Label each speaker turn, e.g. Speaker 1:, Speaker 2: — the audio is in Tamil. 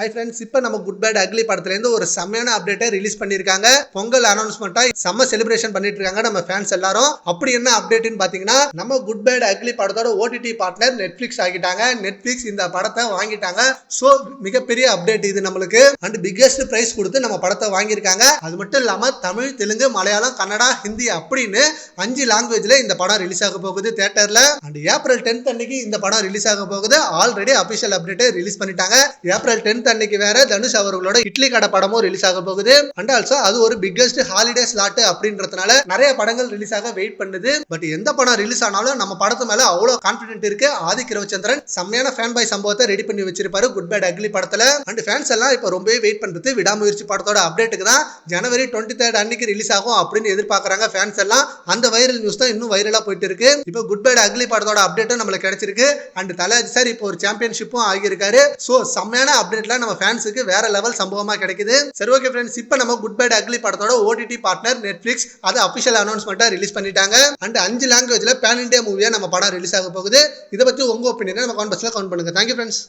Speaker 1: ஹாய் ஃப்ரெண்ட்ஸ், இப்போ நம்ம குட் பேட் அக்லி படத்துலேருந்து ஒரு செம்மையான அப்டேட்டை ரிலீஸ் பண்ணியிருக்காங்க. பொங்கல் அனௌன்ஸ்மெண்ட்டாக செம்ம செலிப்ரேஷன் பண்ணிட்டு இருக்காங்க நம்ம ஃபேன்ஸ் எல்லாரும். அப்படி என்ன அப்டேட்னு பார்த்தீங்கன்னா, நம்ம குட் பேட் அக்லி படத்தோட ஓடிடி பார்ட்னர் நெட்ஃபிளிக்ஸ் ஆகிட்டாங்க. நெட்ஃபிளிக்ஸ் இந்த படத்தை வாங்கிட்டாங்க. ஸோ மிகப்பெரிய அப்டேட் இது நம்மளுக்கு. அண்ட் பிக்கெஸ்ட் பிரைஸ் கொடுத்து நம்ம படத்தை வாங்கியிருக்காங்க. அது மட்டும் இல்லாமல் தமிழ், தெலுங்கு, மலையாளம், கன்னடா, ஹிந்தி அப்படின்னு 5 லாங்குவேஜ்ல இந்த படம் ரிலீஸ் ஆக போகுது தியேட்டர்ல. அண்ட் ஏப்ரல் 10th அன்னைக்கு இந்த படம் ரிலீஸ் ஆக போகுது. ஆல்ரெடி அபிஷியல் அப்டேட்டை ரிலீஸ் பண்ணிட்டாங்க. ஏப்ரல் 10th அன்னைக்கு வேற தனுஷ் அவர்களோட இட்லி கடை படமும் ரிலீஸ் ஆக போகுது. அண்ட் ஆல்சோ அது ஒரு பிக்கெஸ்ட் ஹாலிடே ஸ்லாட் அப்படின்றதுனால நிறைய படங்கள் ரிலீஸ் ஆக வெயிட் பண்ணுது. பட் எந்த படம் ரிலீஸ் ஆனாலும் நம்ம படத்து மேல அவ்வளவு கான்பிடென்ட் இருக்கு. ஆதிக் ரவிச்சந்திரன் செம்மையான ஃபேன் பாய் சம்பவத்தை ரெடி பண்ணி வச்சிருப்பாரு குட் பேட் அக்லி படத்துல. அண்ட் ஃபேன்ஸ் எல்லாம் இப்ப ரொம்பவே வெயிட் பண்றது விடாமுயற்சி படத்தோட அப்டேட்டுக்கு தான். ஜனவரி 23rd அன்னைக்கு ரிலீஸ் ஆகும் அப்படின்னு எதிர்பார்க்கறாங்க ஃபேன்ஸ் எல்லாம். அந்த வைரல் நியூஸ் தான் இன்னும் வைரலா போயிட்டு இருக்கு. இப்போ குட் பேட் அக்லி படத்தோட அப்டேட்டும் நம்மளுக்கு கிடைச்சிருக்கு. அண்ட் தலாஜி சார் இப்போ ஒரு சாம்பியன்ஷிப்பும் ஆகியிருக்காரு. சோ செம்மையான அப்டேட்ல நம்ம ஃபேன்ஸுக்கு வேற லெவல் சம்பவமா கிடைக்குது. சரி, ஓகே ஃப்ரெண்ட்ஸ், இப்போ நம்ம குட் பேட் அக்லி படத்தோட ஓடிடி பார்ட்னர் நெட்ஃபிளிக்ஸ் அதை அபிஷியல் அனௌன்ஸ்மெண்ட்டா ரிலீஸ் பண்ணிட்டாங்க. அண்ட் 5 லாங்குவேஜ்ல பேன் இந்தியா மூவியா நம்ம படம் ரிலீஸ் ஆக போகுது. இதை பத்தி உங்க ஒப்பீனியனை நம்ம கமெண்ட் பாக்ஸ்ல கமெண்ட் பண்ணுங்க. Thank you friends.